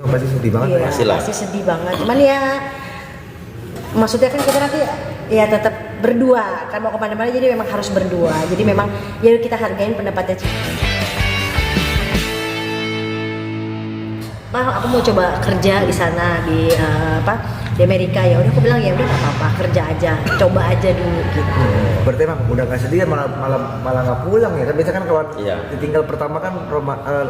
Pasti sedih banget Iya, pasti sedih banget. Cuman ya maksudnya kan kita nanti ya tetap berdua kan mau kemana-mana, jadi memang harus berdua. Jadi memang ya kita hargain pendapatnya. Aku mau coba kerja di sana di di Amerika, ya udah aku bilang ya udah nggak apa-apa, kerja aja, coba aja dulu gitu. Berarti emang udah nggak sedih malah nggak pulang ya kan? Biasa kan kawan ditinggal pertama kan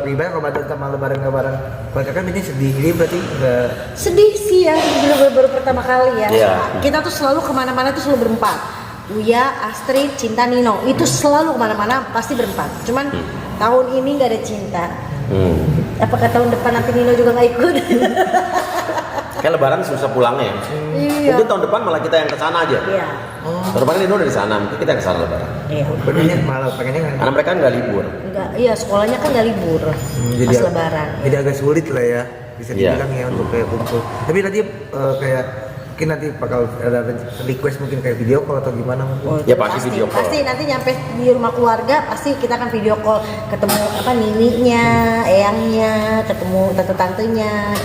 ibaratnya Ramadan sama Lebaran mereka kan biasanya sedih, ini berarti nggak sedih sih ya, baru pertama kali ya. Kita tuh selalu kemana-mana tuh selalu berempat. Uya, Astrid, Cinta, Nino itu selalu kemana-mana pasti berempat. Cuman tahun ini nggak ada Cinta. Apakah tahun depan nanti Nino juga nggak ikut? Kayak Lebaran susah pulangnya. Iya. Mungkin tahun depan malah kita yang kesana aja. Iya. Tahun depan kan Nino udah di sana, mungkin kita yang kesana Lebaran. Iya. Benernya malah pengennya kan? Karena mereka nggak libur. Enggak, iya sekolahnya kan nggak libur pas Lebaran. Jadi agak sulit lah ya, bisa dibilang ya untuk kayak kumpul. Tapi tadi kayak mungkin nanti bakal ada request mungkin kayak video call atau gimana mungkin. Ya pasti video call. Pasti nanti nyampe di rumah keluarga pasti kita akan video call, ketemu nininya, eyangnya, ketemu tante-tantenya.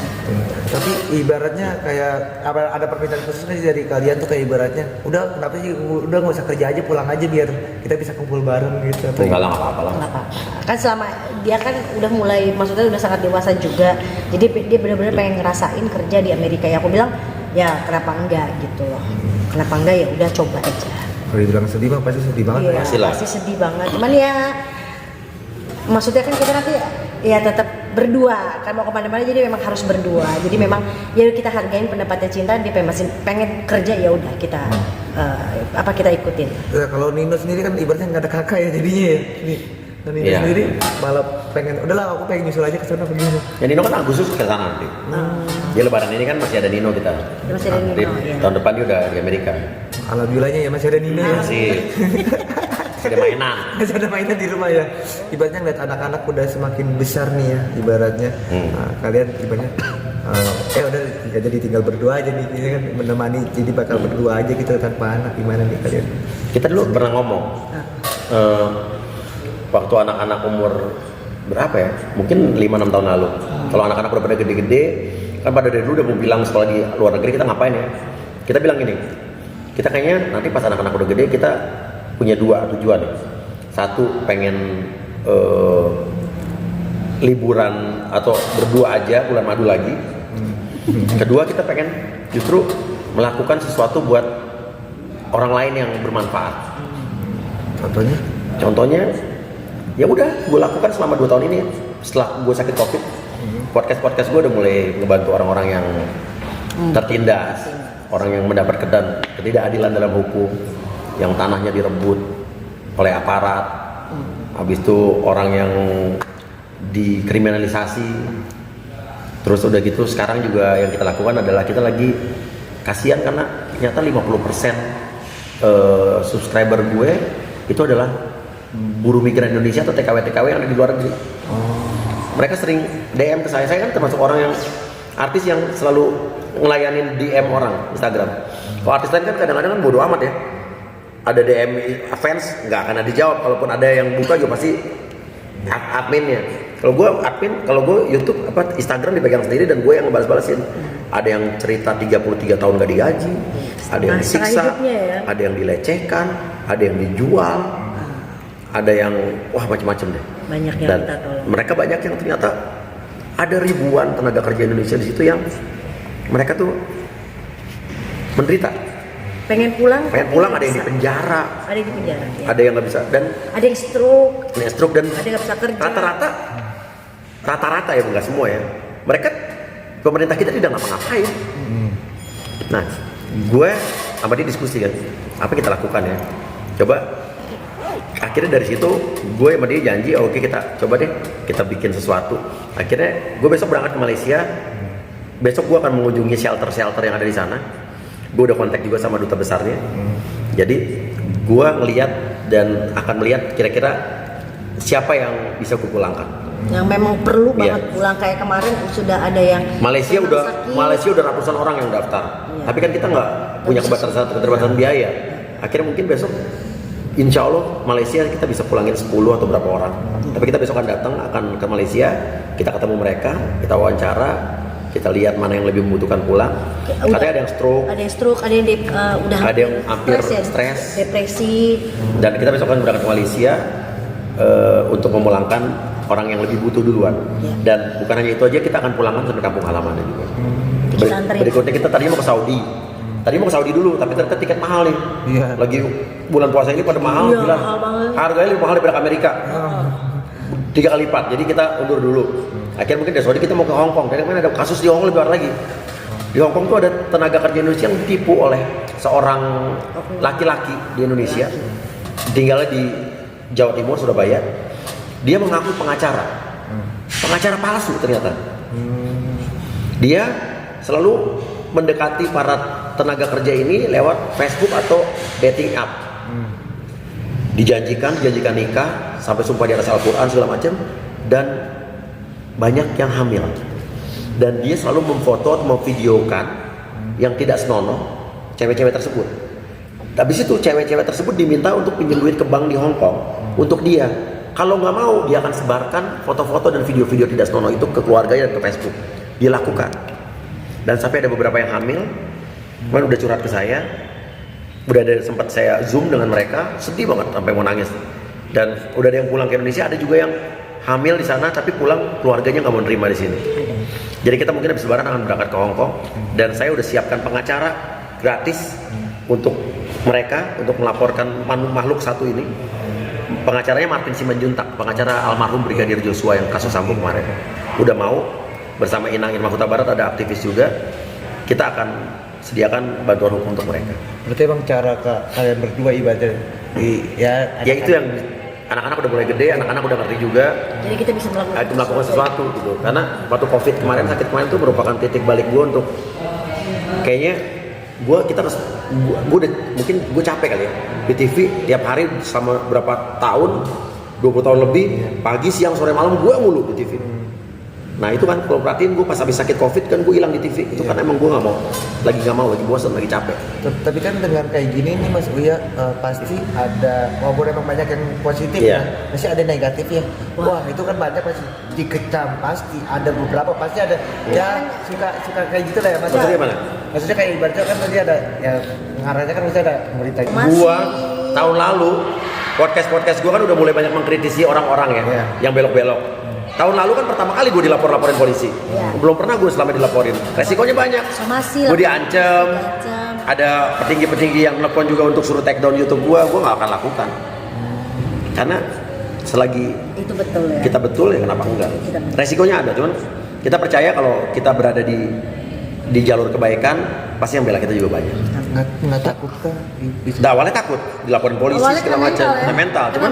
Tapi ibaratnya kayak ada permintaan khusus nggak sih dari kalian tuh, kayak ibaratnya udah kenapa sih udah nggak usah kerja aja, pulang aja biar kita bisa kumpul bareng gitu. Enggak lah, nggak apa-apa lah. Nggak apa-apa. Kan selama dia kan udah mulai, maksudnya udah sangat dewasa juga, jadi dia benar-benar pengen ngerasain kerja di Amerika. Ya aku bilang ya kenapa enggak gitu loh, kenapa enggak, ya udah coba aja. Kalau dibilang sedih mah pasti sedih banget. Iya, pasti sedih banget. Cuman ya maksudnya kan kita nanti ya tetap berdua kan mau kemana-mana, jadi memang harus berdua. Jadi memang ya kita hargain pendapatnya Cinta, dia masih pengen kerja, ya udah kita kita ikutin. Ya, kalau Nino sendiri kan ibaratnya nggak ada kakak ya jadinya ya. Nino sendiri malah pengen, udahlah aku pengen nyusul aja ke sana begini. Ya Nino kan Agustus ke sana nanti. Dia Lebaran ini kan masih ada Nino kita. Masih ada Nino. Tahun depan dia udah di Amerika. Alhamdulillahnya ya masih ada Nino ya. Masih ada mainan. Masih ada mainan di rumah ya. Ibaratnya ngeliat anak-anak udah semakin besar nih ya ibaratnya. Nah, kalian ibaratnya udah jadi tinggal berdua aja nih, ini kan menemani, jadi bakal berdua aja gitu tanpa anak. Gimana nih kalian? Kita dulu pernah ngomong waktu anak-anak umur berapa ya? Mungkin 5-6 tahun lalu. Kalau anak-anak udah pada gede-gede, kan pada dari dulu udah mau bilang sekolah di luar negeri kita ngapain ya? Kita bilang gini, kita kayaknya nanti pas anak-anak udah gede kita punya dua tujuan ya. Satu pengen liburan atau berdua aja bulan madu lagi. Kedua kita pengen justru melakukan sesuatu buat orang lain yang bermanfaat. Contohnya ya udah gue lakukan selama 2 tahun ini. Setelah gue sakit COVID, podcast gue udah mulai ngebantu orang-orang yang tertindas, orang yang mendapat ketidakadilan dalam hukum, yang tanahnya direbut oleh aparat, habis itu orang yang dikriminalisasi. Terus udah gitu sekarang juga yang kita lakukan adalah kita lagi kasihan karena ternyata 50% subscriber gue itu adalah buruh migran Indonesia atau TKW yang ada di luar negeri. Mereka sering DM ke saya kan termasuk orang yang artis yang selalu ngelayanin DM orang Instagram. Kalau artis lain kan kadang-kadang kan bodo amat ya. Ada DM fans nggak akan dijawab, kalaupun ada yang buka juga pasti adminnya. Kalau gue admin, kalau gue YouTube Instagram dipegang sendiri dan gue yang ngebalas-balasin. Ada yang cerita 33 tahun gak digaji, ada yang disiksa, ada yang dilecehkan, ada yang dijual, ada yang macam-macam deh. Banyak yang dan mereka banyak yang ternyata ada ribuan tenaga kerja Indonesia di situ yang mereka tuh menderita. Pengen pulang, ada yang di penjara. Ada yang di penjara. Ya. Ada yang nggak bisa dan ada yang stroke. Dan ada yang nggak bisa kerja. Rata-rata ya, nggak semua ya. Mereka pemerintah kita tidak ngapa-ngapain. Nah, gue sama dia diskusi kan, apa kita lakukan ya? Coba. Akhirnya dari situ gue sama dia janji, oke kita coba deh kita bikin sesuatu. Akhirnya gue besok berangkat ke Malaysia. Besok gue akan mengunjungi shelter-shelter yang ada di sana. Gue udah kontak juga sama duta besarnya. Jadi gue ngelihat dan akan melihat kira-kira siapa yang bisa gue pulangkan. Yang memang perlu banget pulang, kayak kemarin sudah ada yang Malaysia udah ratusan orang yang daftar. Tapi kan kita nggak punya keterbatasan biaya. Akhirnya mungkin besok insya Allah Malaysia kita bisa pulangin 10 atau berapa orang. Tapi kita besok akan datang ke Malaysia, kita ketemu mereka, kita wawancara, kita lihat mana yang lebih membutuhkan pulang. Katanya ada yang stroke, ada yang udah ada yang hampir stres, depresi. Dan kita besok akan berangkat ke Malaysia untuk memulangkan orang yang lebih butuh duluan. Dan bukan hanya itu aja, kita akan pulangkan sampai kampung halamannya juga. Berikutnya kita tadinya mau ke Saudi. Tadi mau ke Saudi dulu, tapi ternyata tiket mahal nih. Lagi bulan puasa ini pada mahal, gila. Harganya lebih mahal daripada Amerika. 3 kali lipat. Jadi kita undur dulu. Akhirnya mungkin dari Saudi kita mau ke Hong Kong. Dari mana ada kasus di Hong Kong lebih parah lagi. Di Hong Kong tuh ada tenaga kerja Indonesia yang ditipu oleh seorang laki-laki di Indonesia. Tinggalnya di Jawa Timur, Surabaya. Dia mengaku pengacara. Pengacara palsu ternyata. Dia selalu mendekati para tenaga kerja ini lewat Facebook atau dating app. Dijanjikan nikah sampai sumpah di atas Al-Quran segala macam, dan banyak yang hamil. Dan dia selalu memfoto atau memvideokan yang tidak senonoh cewek-cewek tersebut. Habis itu cewek-cewek tersebut diminta untuk pinjam duit ke bank di Hong Kong untuk dia. Kalau nggak mau, dia akan sebarkan foto-foto dan video-video tidak senonoh itu ke keluarganya dan ke Facebook. Dia lakukan. Dan sampai ada beberapa yang hamil, kemarin udah curhat ke saya, udah ada sempat saya zoom dengan mereka, sedih banget sampai mau nangis. Dan udah ada yang pulang ke Indonesia, ada juga yang hamil di sana tapi pulang keluarganya nggak mau nerima di sini. Jadi kita mungkin habis lebaran akan berangkat ke Hong Kong, dan saya udah siapkan pengacara gratis untuk mereka untuk melaporkan makhluk satu ini. Pengacaranya Martin Simanjuntak, pengacara almarhum Brigadir Joshua yang kasus Sambo kemarin. Udah mau bersama Inang Irma Huta Barat, ada aktivis juga. Kita akan sediakan bantuan hukum untuk mereka. Berarti emang cara kalian berdua ibadah ya itu yang anak-anak udah mulai gede, anak-anak udah ngerti juga. Jadi kita bisa melakukan sesuatu gitu. Karena waktu COVID kemarin, sakit kemarin itu merupakan titik balik gue untuk kayaknya mungkin gue capek kali ya di TV tiap hari selama berapa tahun, 20 tahun lebih, pagi, siang, sore, malam gue mulu di TV. Nah itu kan kalau perhatiin gue pas habis sakit COVID kan gue hilang di TV. Itu kan emang gue lagi bosan, lagi capek. Tapi kan dengan kayak gini nih Mas Uya, pasti ada, walaupun emang banyak yang positif ya, masih ada negatifnya. Wah itu kan banyak pasti dikecam, pasti ada beberapa, pasti ada ya suka kayak gitu lah ya Mas. Maksudnya gimana? Maksudnya kayak ibaratnya kan tadi ada ya ngarahnya kan misalnya ada berita. Gua tahun lalu podcast gua kan udah mulai banyak mengkritisi orang-orang ya yang belok-belok. Tahun lalu kan pertama kali gue dilapor-laporin polisi. Belum pernah gue selama dilaporin. Resikonya banyak. Gue diancam. Ada petinggi-petinggi yang telepon juga untuk suruh take down YouTube gue nggak akan lakukan. Karena selagi itu betul ya. Kita betul ya kenapa enggak? Resikonya ada, cuman kita percaya kalau kita berada di jalur kebaikan, pasti yang bela kita juga banyak. Nggak takut kan? Awalnya takut dilaporin polisi segala macam, mental. Cuman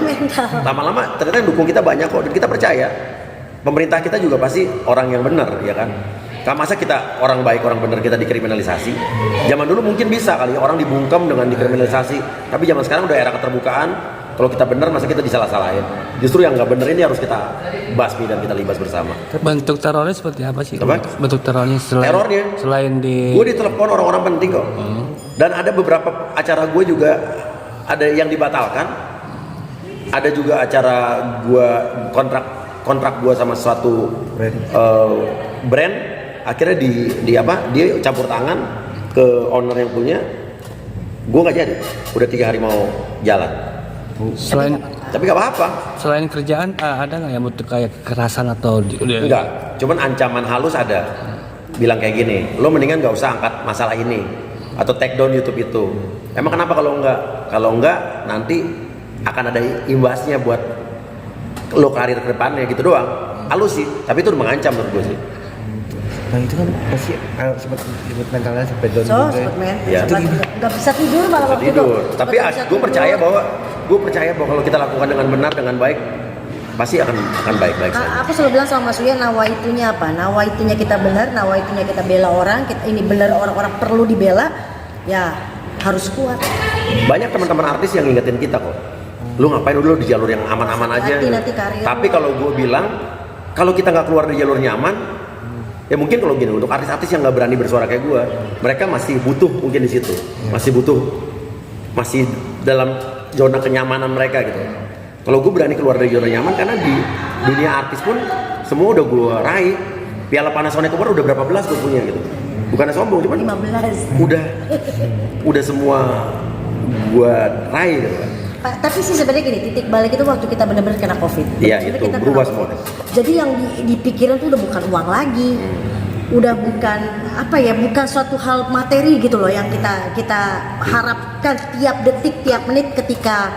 lama-lama ternyata yang dukung kita banyak kok, dan kita percaya pemerintah kita juga pasti orang yang benar, ya kan? Masa kita orang baik, orang benar kita dikriminalisasi? Zaman dulu mungkin bisa kali ya, orang dibungkam dengan dikriminalisasi. Tapi zaman sekarang udah era keterbukaan. Kalau kita benar, masa kita disalah-salahin? Justru yang nggak benar ini harus kita basmi dan kita libas bersama. Bentuk terornya seperti apa sih? Apa? Bentuk terornya selain di... Gue ditelepon orang-orang penting kok. Dan ada beberapa acara gue juga ada yang dibatalkan. Ada juga acara gue kontrak gue sama suatu brand akhirnya dia campur tangan ke owner yang punya, gue nggak jadi, udah 3 hari mau jalan. Tapi nggak apa-apa. Selain kerjaan ada nggak yang bentuk kayak kekerasan atau enggak, cuman ancaman halus ada, bilang kayak gini, lo mendingan nggak usah angkat masalah ini atau take down YouTube itu. Emang kenapa kalau enggak nanti akan ada imbasnya buat lo karir ke depannya gitu doang. Halus sih, tapi itu udah mengancam menurut gue sih. Nah itu kan pasti sempat mentalnya sampai down juga. Nggak bisa tidur malah waktu itu. Tapi gue percaya bahwa kalau kita lakukan dengan benar, dengan baik, pasti akan baik-baik saja. Aku selalu bilang sama Mas Uya, nawaitunya apa? Nawaitunya kita benar, nawaitunya kita bela orang. Ini benar, orang-orang perlu dibela, ya harus kuat. Banyak teman-teman artis yang ngingetin kita kok. Lu ngapain dulu di jalur yang aman-aman aja. Tapi kalau gue bilang, kalau kita nggak keluar dari jalur nyaman, ya mungkin kalau gini, untuk artis-artis yang nggak berani bersuara kayak gue, mereka masih butuh mungkin di situ, masih dalam zona kenyamanan mereka gitu. Kalau gue berani keluar dari zona nyaman, karena di dunia artis pun semua udah gue raih, Piala Panasonic kemarin udah berapa belas gue punya gitu. Bukannya sombong, cuman 15. udah semua gue raih gitu kan. Tapi sih sebenarnya gini, titik balik itu waktu kita benar-benar kena COVID. Iya, Sebenarnya itu kita berubah kena semua. COVID. Jadi yang dipikirin tuh udah bukan uang lagi. Udah bukan bukan suatu hal materi gitu loh yang kita harapkan tiap detik, tiap menit ketika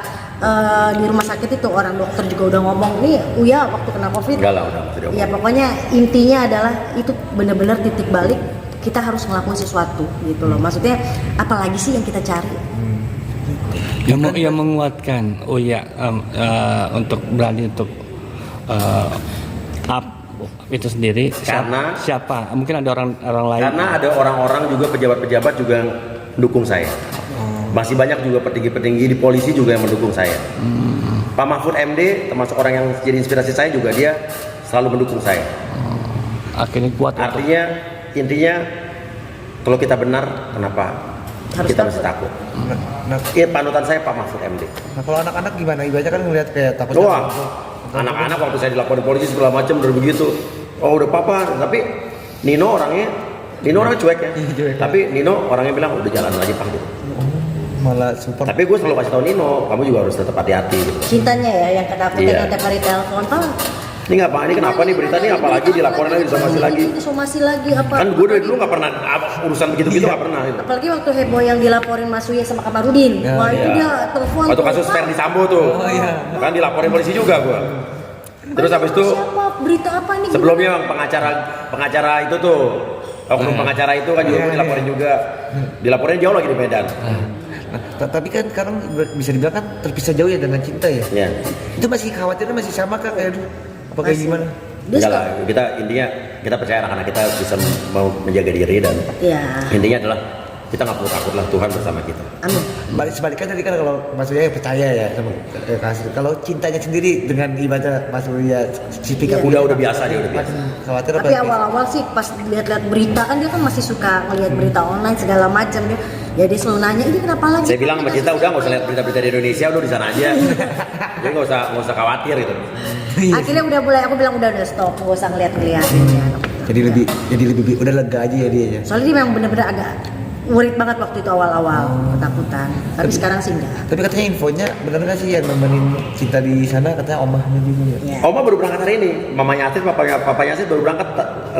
di rumah sakit itu orang dokter juga udah ngomong nih Uya waktu kena COVID. Enggak lah, udah. Ya pokoknya intinya adalah itu benar-benar titik balik kita harus ngelakuin sesuatu gitu loh. Maksudnya apalagi sih yang kita cari? Yang menguatkan untuk berani untuk up itu sendiri Karena siapa? Mungkin ada orang lain. Karena ada orang-orang juga pejabat-pejabat juga yang mendukung saya. Masih banyak juga petinggi-petinggi di polisi juga yang mendukung saya. Pak Mahfud MD termasuk orang yang jadi inspirasi saya juga, dia selalu mendukung saya. Akhirnya kuat. Artinya intinya kalau kita benar, kenapa kita mesti takut? Panutan saya Pak Mahfud MD. Nah kalau anak-anak gimana? Ibaratnya kan ngeliat kayak takut. Wah, anak-anak waktu saya dilaporin polisi segala macam udah begitu. Oh udah papa, tapi Nino orangnya cuek ya. Tapi Nino orangnya bilang udah jalan lagi Pak gitu. Malah support. Tapi gue selalu kasih tau Nino, kamu juga harus tetap hati-hati gitu. Cintanya ya yang ketakutan Iya. yang tiap hari telepon Pak. Ini nggak Pak, ini kenapa nih berita nih apalagi dilaporin lagi disomasi lagi. Disomasi lagi apa? Kan gue dari dulu nggak pernah urusan begitu-gitu nggak pernah. Gitu. Apalagi waktu heboh yang dilaporin Mas Uya sama Kamarudin. Ya, Wah itu iya. dia telepon. Waktu tuh, kasus Pak. Ferdi Sambo tuh, kan dilaporin polisi juga gue. Terus habis itu Siapa? Berita apa nih? sebelumnya yang pengacara itu tuh, oknum pengacara itu kan juga gue dilaporin juga. Dilaporin jauh lagi di Medan. Tapi kan sekarang bisa dibilang kan terpisah jauh ya dengan cinta ya. Ya. Itu masih khawatirnya masih sama kak kayak dulu? Apa kayak Masih. gimana? Dia Enggak suka- lah, kita intinya kita percaya anak-anak kita bisa mau menjaga diri dan Ya. intinya adalah kita nggak perlu takut lah, Tuhan bersama kita. Amin. Sebaliknya tadi kan kalau Mas Uya percaya ya sama kasih. Kalau cintanya sendiri dengan ibadah Mas Uya sikap Iya. Udah biasa dia udah biasa. Khawatir apa? Tapi awal-awal sih pas lihat-lihat berita kan dia kan masih suka ngelihat berita online segala macam dia. Ya dia selalu nanya ini kenapa lagi? Saya bilang sama Cinta udah nggak usah lihat berita-berita di Indonesia, udah di sana aja. Jadi nggak usah khawatir gitu. Akhirnya udah mulai aku bilang udah stop, nggak usah ngeliat-ngeliatin ya. Jadi lebih udah lega aja ya dia ya. Soalnya dia memang bener-bener agak worried banget waktu itu awal-awal ketakutan. Tapi sekarang sih enggak. Tapi katanya infonya benar nggak sih yang nemenin Cinta di sana katanya omahnya juga ya? Ya. Oma baru berangkat hari ini, mamanya Atit, papanya Atit baru berangkat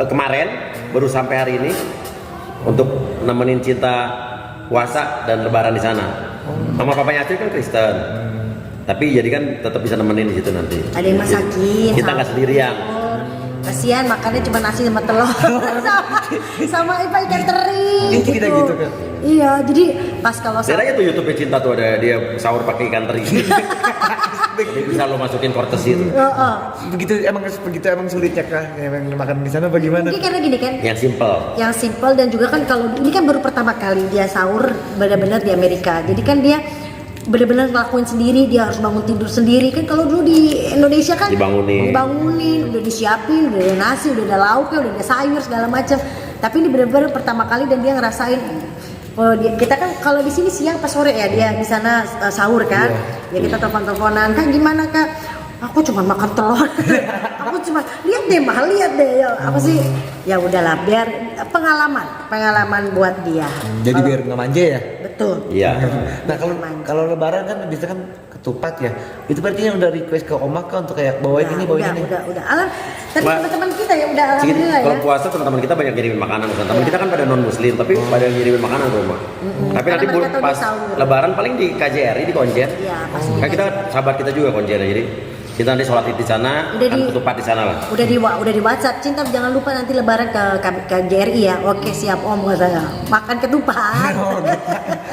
kemarin, baru sampai hari ini untuk nemenin Cinta puasa dan lebaran di sana. Mama papanya Atit kan Kristen. Tapi jadi kan tetap bisa nemenin di situ nanti. Ada yang masakin. Kita nggak sendirian. Kasihan makannya cuma nasi sama telur sama ikan teri. Ini cerita gitu, Kak? Iya, jadi pas kalau Lihat aja tuh YouTube Cinta tuh ada dia sahur pakai ikan teri. Jadi bisa lo masukin kortesi itu. Begitu emang sulitnya kah emang makan di sana bagaimana? Mungkin karena gini kan, Yang simple. yang simple dan juga kan kalau ini kan baru pertama kali dia sahur benar-benar di Amerika. Jadi kan dia benar-benar ngelakuin sendiri, dia harus bangun tidur sendiri kan. Kalau dulu di Indonesia kan dibangunin, udah disiapin, udah ada nasi, udah ada lauknya, udah ada sayur segala macam. Tapi ini benar-benar pertama kali dan dia ngerasain. Kalau kita kan kalau di sini siang pas sore ya, dia di sana sahur kan. Ya kita telepon-teleponan, "Kak gimana Kak?" Aku cuma makan telur. Aku cuma lihat deh ya apa sih? Ya udahlah biar pengalaman buat dia. Jadi biar nggak manja ya. Betul. Iya. Nah kalau lebaran kan bisa kan ketupat ya. Itu berarti yang udah request ke Oma Kak untuk kayak bawain ini bawain ini. Udah. Alam, tapi Wah. teman-teman kita ya udah Sedikit, alhamdulillah ya. kalau puasa teman-teman kita banyak ngirimin makanan. Teman kita kan pada non muslim tapi pada ngirimin makanan ke rumah. Tapi Karena nanti mereka tahu pas dia sahur. lebaran paling di KJRI di Konjen. Iya, pasti di Kan kita sahabat kita juga Konjen jadi kita nanti sholat id di sana, Udah kan di- ketupat di sana lah. Udah di WhatsApp, Cinta jangan lupa nanti lebaran ke GRI ya. Oke siap Om katanya. Makan ketupat.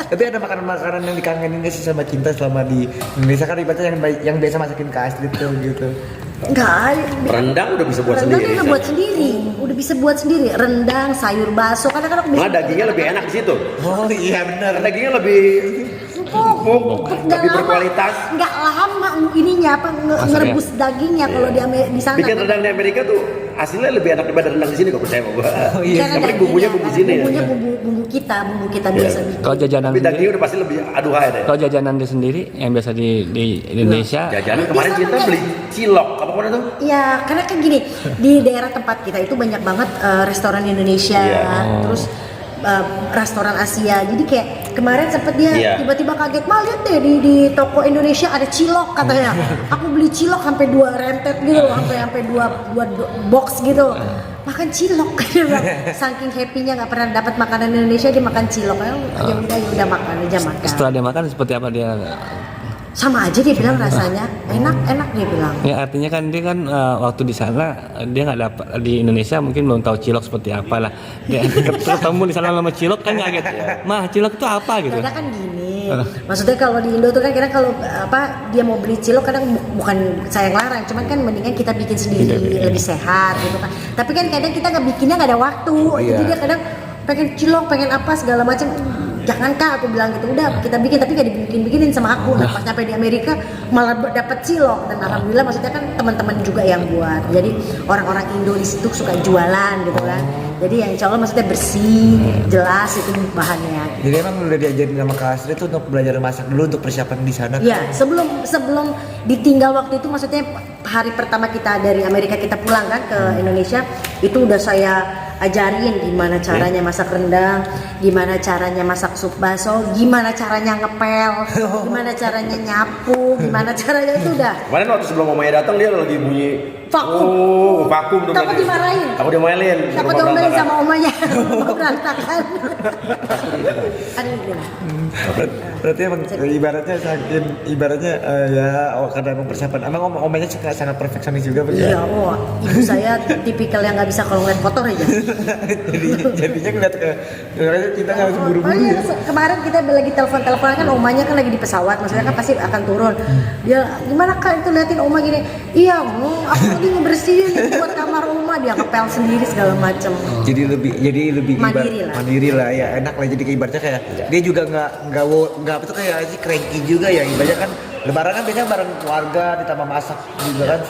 Tapi ada makanan-makanan yang dikangenin nggak sih sama Cinta selama di Indonesia kan ibaratnya yang biasa masakin ke Astrid tuh gitu. Enggak. Rendang udah bisa buat Rendang sendiri. udah buat sendiri. Udah bisa buat sendiri. Rendang, sayur bakso. Kadang-kadang aku bisa. Malah dagingnya lebih enak di situ. Oh iya benar. Dagingnya lebih Empuk, tapi berkualitas. Nggak lama ininya apa ngerebus dagingnya kalau di sana. Bikin rendang di Amerika tuh hasilnya lebih enak daripada rendang di sini kok, percaya sama gua. Oh iya. Karena Yang penting dagingnya bumbunya bumbu kan, sini ya. bumbunya bumbu kita biasa bikin. Kalau jajanan Tapi sendiri, dagingnya udah pasti lebih aduhai deh. kalau jajanan dia sendiri yang biasa di Indonesia, Jajanan kemarin Bisa kita makan. beli cilok, apa kemarin tuh? Ya, karena kan gini, di daerah tempat kita itu banyak banget restoran Indonesia, Iya. terus restoran Asia. Jadi kayak kemarin sempet dia Iya. tiba-tiba kaget, "Ma, lihat deh di toko Indonesia ada cilok," katanya. Aku beli cilok sampai 2 rentet gitu loh, sampai dua box gitu. Makan cilok dia bilang. Saking happy-nya nggak pernah dapat makanan Indonesia, dia makan cilok. Ya udah makan aja makan. setelah dia makan seperti apa dia? Sama aja dia bilang rasanya. Enak dia bilang. Ya artinya kan dia kan waktu di sana dia nggak dapat, di Indonesia mungkin belum tahu cilok seperti apa lah. Dia ketemu di sana sama cilok kan kaget. Mah cilok itu apa gitu? Kadang kan gini, maksudnya kalau di Indo tuh kan kadang kalau dia mau beli cilok kadang bukan saya yang larang, cuman kan mendingan kita bikin sendiri lebih sehat gitu kan. Tapi kan kadang kita nggak bikinnya nggak ada waktu, jadi dia kadang pengen cilok, pengen apa segala macam. Jangan Kak, aku bilang gitu, udah kita bikin tapi gak dibikin-bikinin sama aku. Nah pas nyampe di Amerika malah dapat cilok, dan alhamdulillah maksudnya kan teman-teman juga yang buat. Jadi orang-orang Indo di situ suka jualan gitu kan. Jadi yang insya Allah maksudnya bersih, jelas itu bahannya. Jadi emang udah diajarin sama Kak Astrid tuh untuk belajar masak dulu untuk persiapan di sana. Iya, sebelum ditinggal waktu itu, maksudnya hari pertama kita dari Amerika kita pulang kan ke Indonesia, itu udah saya ajarin gimana caranya masak rendang, gimana caranya masak sup bakso, gimana caranya ngepel, gimana caranya nyapu, gimana caranya itu udah. Kemarin waktu sebelum mamanya datang dia lagi bunyi Vakum. Oh, vakum tuh. Takut lagi. dimarahin. Takut dimarahin. Takut Rumah diomelin berantakan. sama omanya, rumah berantakan. Aduh, gila. Berarti emang ibaratnya ya karena emang persiapan. Emang omanya suka sangat perfeksionis juga begitu. Iya, ibu saya tipikal yang nggak bisa kalau ngeliat kotor aja. Jadinya ngeliat kita nggak harus buru-buru. Makanya Ya. kemarin kita lagi telepon-teleponan kan, omanya kan lagi di pesawat, maksudnya kan pasti akan turun. Dia gimana Kak itu liatin oma gini. Iya, aku lagi ngebersihin buat kamar oma, dia ngepel sendiri segala macem. Jadi lebih mandiri lah ya, enak lah. Jadi ibaratnya kayak dia juga nggak apa tuh kayak sih cranky juga ya. Ibaratnya kan lebaran kan biasanya bareng keluarga ditambah masak juga kan.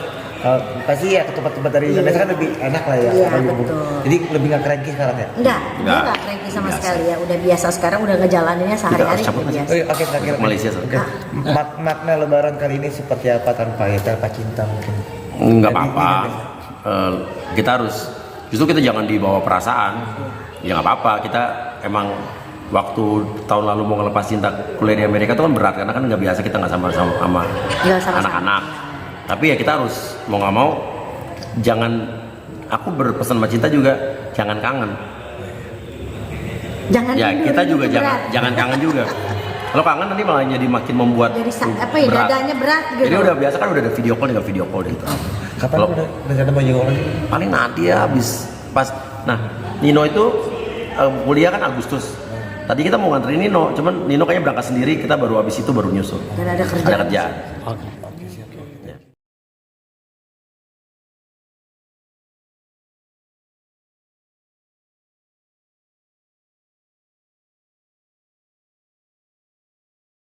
Pasti ya ke tempat-tempat dari Indonesia kan lebih enak lah ya. Iya, Lebih- betul. Jadi lebih nggak cranky sekarang ya. Dia nggak cranky sama sekali ya, udah biasa sekarang, udah ngejalaninnya sehari-hari udah biasa. Oh, iya, oke terakhir. Malaysia, Oke. Makna lebaran kali ini seperti apa tanpa cinta mungkin? Enggak apa-apa. Kita harus justru kita jangan dibawa perasaan. Ya nggak apa-apa. Kita emang waktu tahun lalu mau ngelepas cinta kuliah di Amerika itu kan berat karena kan nggak biasa kita nggak sama Nggak sama-sama. anak-anak. Tapi ya kita harus mau nggak mau jangan. Aku berpesan sama Cinta juga jangan kangen. Jangan Ya tidur, kita itu juga berat. jangan kangen juga. Kalau kangen nanti malah jadi makin membuat Jadi dadanya berat gitu. Jadi udah biasa kan udah ada video call, tinggal video call gitu. Kapan Kalau- udah rencana mau juga lagi? Paling nanti ya habis pas. Nah Nino itu kuliah kan Agustus. Tadi kita mau nganterin Nino, cuman Nino kayaknya berangkat sendiri. Kita baru habis itu baru nyusul. Dan ada Ada kerjaan. kerjaan. Oke.